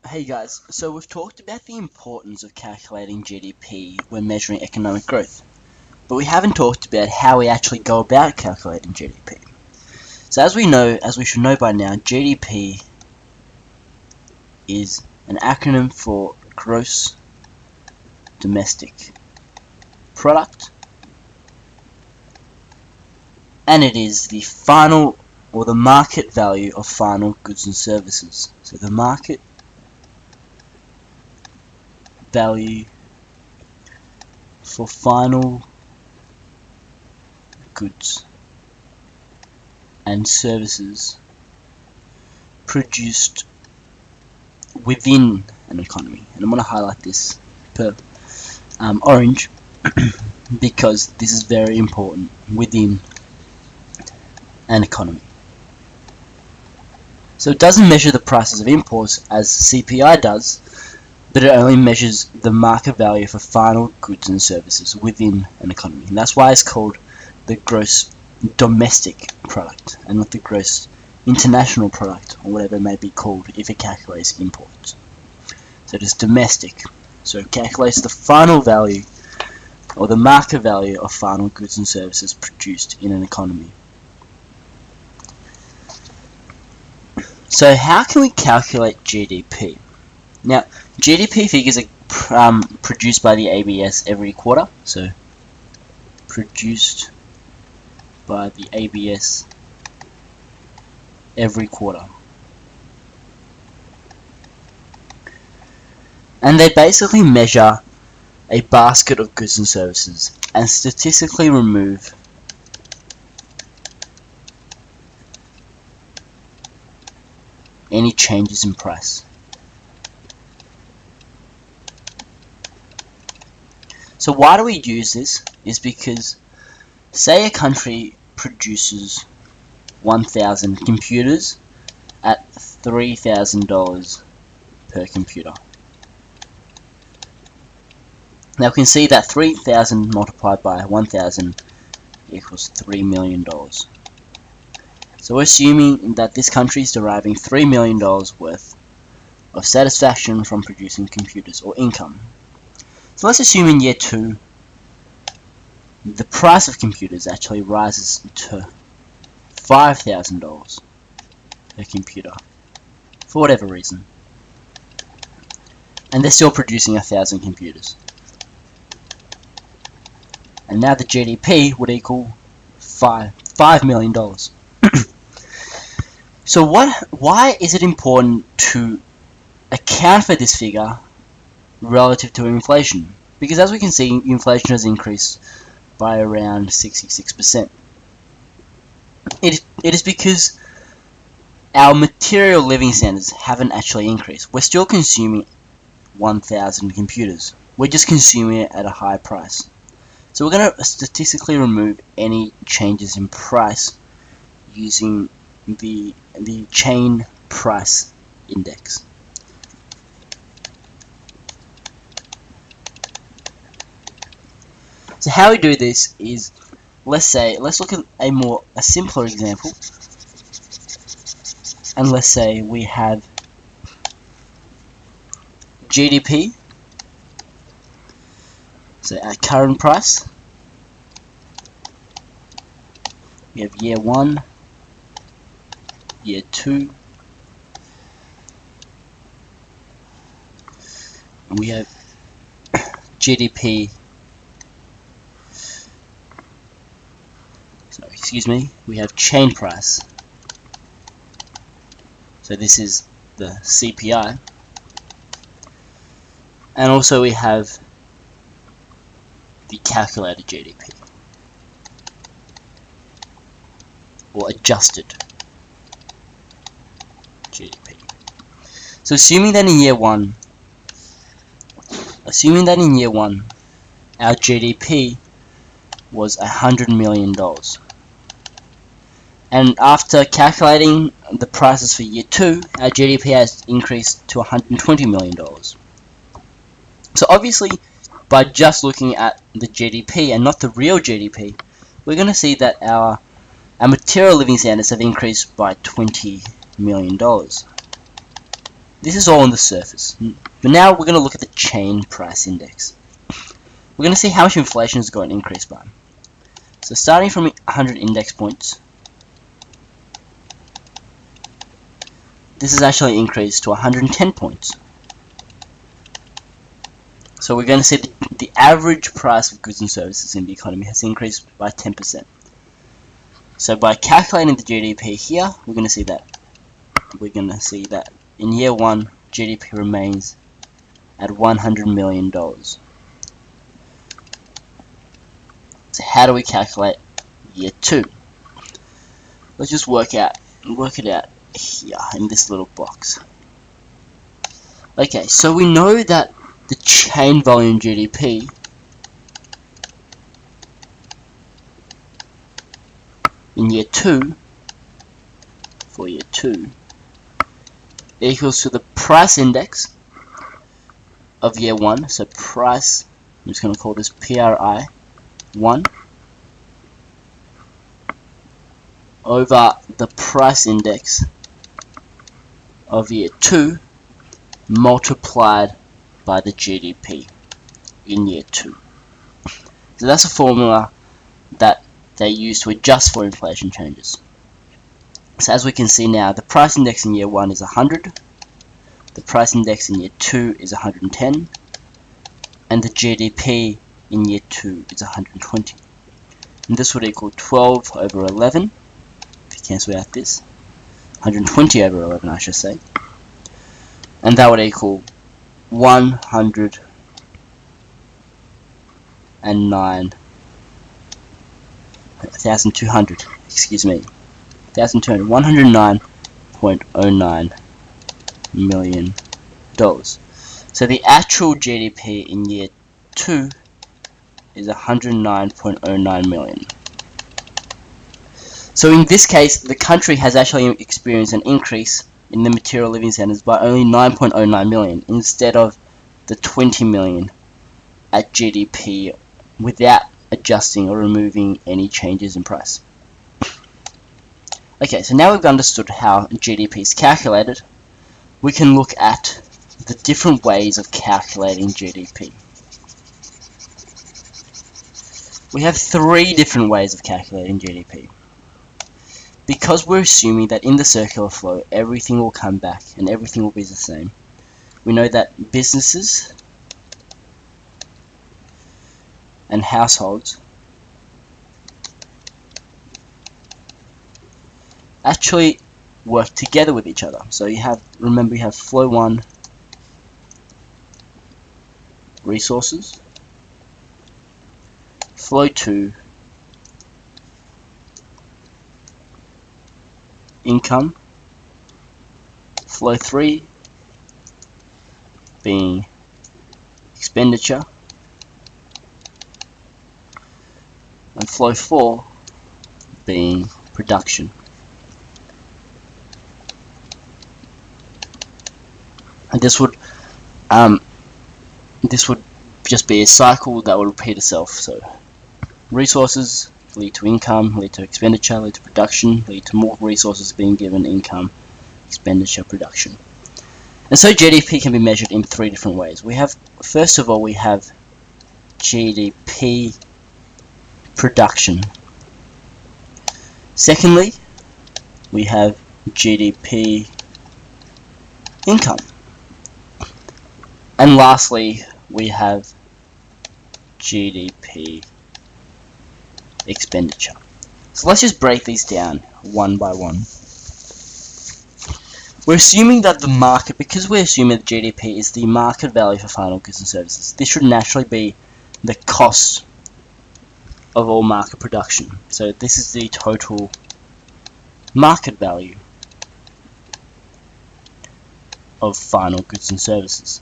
Hey guys, so we've talked about the importance of calculating GDP when measuring economic growth, but we haven't talked about how we actually go about calculating GDP. So as we should know by now, GDP is an acronym for Gross Domestic Product, and it is the final or the market value of final goods and services. So the market value for final goods and services produced within an economy. And I'm going to highlight this per orange because this is very important, within an economy. So it doesn't measure the prices of imports as CPI does, but it only measures the market value for final goods and services within an economy. And that's why it's called the gross domestic product and not the gross international product, or whatever it may be called if it calculates imports. So it is domestic. So it calculates the final value or the market value of final goods and services produced in an economy. So how can we calculate GDP? Now, GDP figures are produced by the ABS every quarter. So, produced by the ABS every quarter. And they basically measure a basket of goods and services and statistically remove any changes in price. So why do we use this? Is because, say a country produces 1,000 computers at $3,000 per computer. Now we can see that 3,000 multiplied by 1,000 equals $3 million. So we're assuming that this country is deriving $3 million worth of satisfaction from producing computers, or income. So let's assume in year 2 the price of computers actually rises to $5,000 per computer for whatever reason, and they're still producing 1,000 computers. And now the GDP would equal $5 million. So why is it important to account for this figure relative to inflation? Because as we can see, inflation has increased by around 66%. It is because our material living standards haven't actually increased. We're still consuming 1,000 computers. We're just consuming it at a high price. So we're going to statistically remove any changes in price using the chain price index. So how we do this is, let's look at a simpler example, and let's say we have GDP, so at current price, we have year 1, year 2, and we have GDP, we have chain price. So this is the CPI, and also we have the calculated GDP, or adjusted GDP. So assuming that in year 1 our GDP was $100 million, and after calculating the prices for year 2, our GDP has increased to $120 million. So obviously, by just looking at the GDP and not the real GDP, we're going to see that our material living standards have increased by $20 million. This is all on the surface. But now we're going to look at the chain price index. We're going to see how much inflation is going to increase by. So starting from 100 index points, this is actually increased to 110 points. So we're going to see the average price of goods and services in the economy has increased by 10%. So by calculating the GDP here, we're going to see that in year 1, GDP remains at $100 million. So how do we calculate year 2? Let's just work it out here in this little box. Okay, so we know that the chain volume GDP in year 2, for year 2, equals to the price index of year 1. So price, I'm just going to call this PRI 1 over the price index of year 2 multiplied by the GDP in year 2. So that's a formula that they use to adjust for inflation changes. So as we can see now, the price index in year 1 is 100, the price index in year 2 is 110, and the GDP in year 2 is 120. And this would equal 12 over 11, if you cancel out this, 120 over 11 I should say, and that would equal 109,200, excuse me, 109.09 million dollars. So the actual GDP in year 2 is 109.09 million. So in this case, the country has actually experienced an increase in the material living standards by only 9.09 million instead of the 20 million at GDP without adjusting or removing any changes in price. Okay, so now we've understood how GDP is calculated, we can look at the different ways of calculating GDP. We have 3 different ways of calculating GDP. Because we're assuming that in the circular flow everything will come back and everything will be the same, we know that businesses and households actually work together with each other. So remember you have flow 1, resources, flow 2, income, flow 3 being expenditure, and flow 4 being production. And this would just be a cycle that will repeat itself. So resources lead to income, lead to expenditure, lead to production, lead to more resources being given, income, expenditure, production. And so GDP can be measured in 3 different ways. First of all, we have GDP production. Secondly, we have GDP income. And lastly, we have GDP expenditure. So let's just break these down one by one. We're assuming that the market, because we're assuming that GDP is the market value for final goods and services, this should naturally be the cost of all market production. So this is the total market value of final goods and services.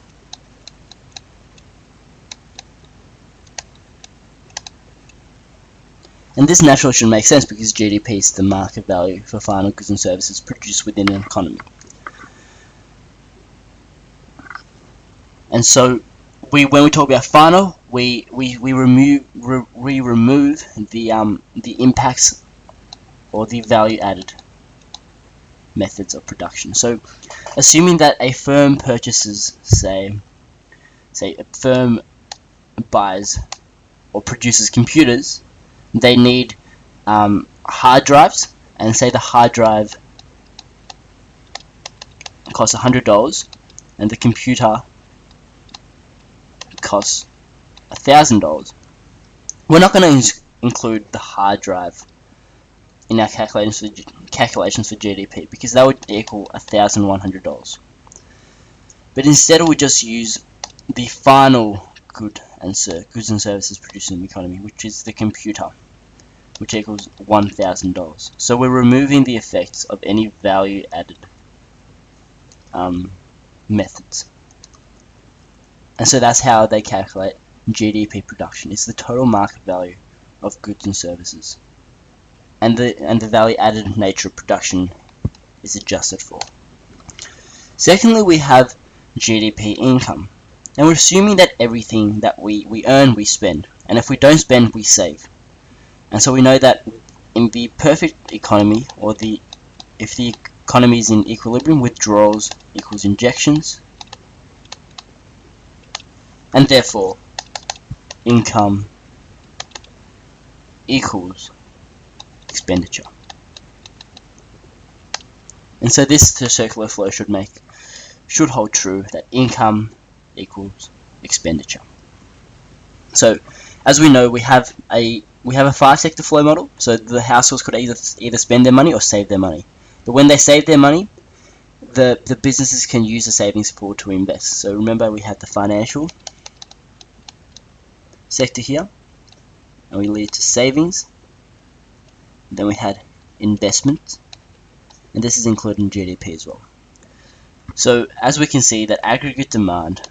And this naturally should make sense because GDP is the market value for final goods and services produced within an economy. And so when we talk about final, we remove the impacts or the value added. methods of production. So assuming that a firm purchases, say a firm buys or produces computers, they need hard drives, and say the hard drive costs $100 and the computer costs $1,000. We're not going to include the hard drive in our calculations for GDP because that would equal $1,100. But instead we just use the final goods and services produced in the economy, which is the computer, which equals $1,000. So we're removing the effects of any value added methods. And so that's how they calculate GDP production. It's the total market value of goods and services. And the value added nature of production is adjusted for. Secondly, we have GDP income. And we're assuming that everything that we earn, we spend. And if we don't spend, we save. And so we know that in the perfect economy, or if the economy is in equilibrium, withdrawals equals injections. And therefore, income equals expenditure. And so this circular flow should hold true, that income equals expenditure. So as we know, we have a 5-sector flow model. So the households could either spend their money or save their money. But when they save their money, the businesses can use the savings pool to invest. So remember, we have the financial sector here, and we lead to savings. Then we had investment, and this is included in GDP as well. So as we can see, that aggregate demand,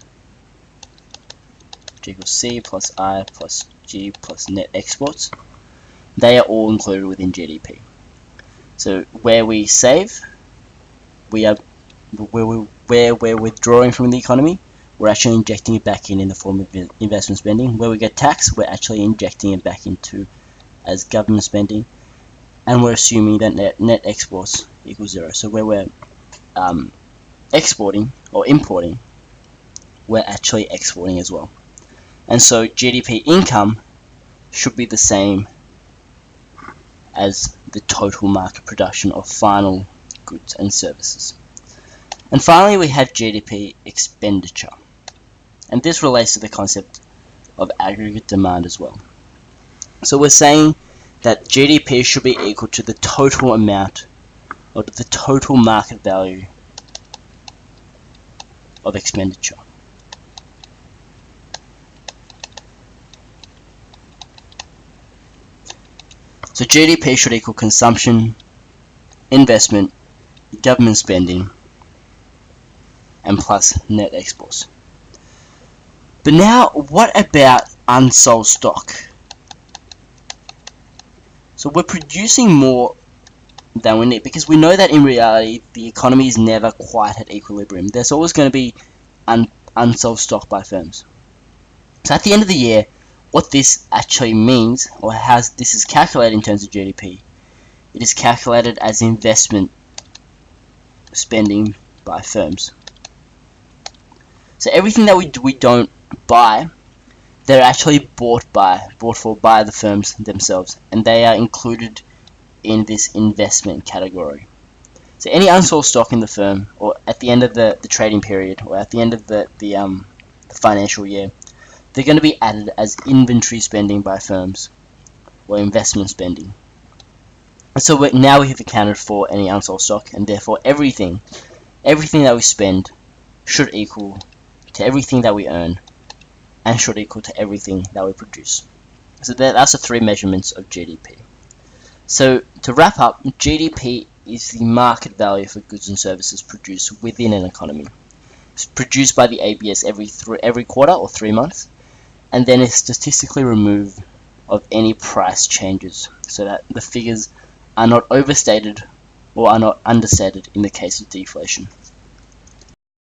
which equals C plus I plus G plus net exports, they are all included within GDP. So where we save, where we're withdrawing from the economy, we're actually injecting it back in the form of investment spending. Where we get taxed, we're actually injecting it back into as government spending. And we're assuming that net exports equals 0. So where we're exporting or importing, we're actually exporting as well. And so GDP income should be the same as the total market production of final goods and services. And finally, we have GDP expenditure. And this relates to the concept of aggregate demand as well. So we're saying that GDP should be equal to the total amount, or the total market value of expenditure. So GDP should equal consumption, investment, government spending, and plus net exports. But now, what about unsold stock? So we're producing more than we need, because we know that in reality the economy is never quite at equilibrium. There's always going to be unsold stock by firms. So at the end of the year, what this actually means, or how this is calculated in terms of GDP, it is calculated as investment spending by firms. So everything that we don't buy, they're actually bought for by the firms themselves, and they are included in this investment category. So any unsold stock in the firm, or at the end of the trading period, or at the end of the financial year, they're going to be added as inventory spending by firms, or investment spending. And so now we have accounted for any unsold stock, and therefore everything that we spend should equal to everything that we earn, and should equal to everything that we produce. So that's the 3 measurements of GDP. So to wrap up, GDP is the market value for goods and services produced within an economy. It's produced by the ABS every quarter or 3 months, and then it's statistically removed of any price changes, so that the figures are not overstated or are not understated in the case of deflation.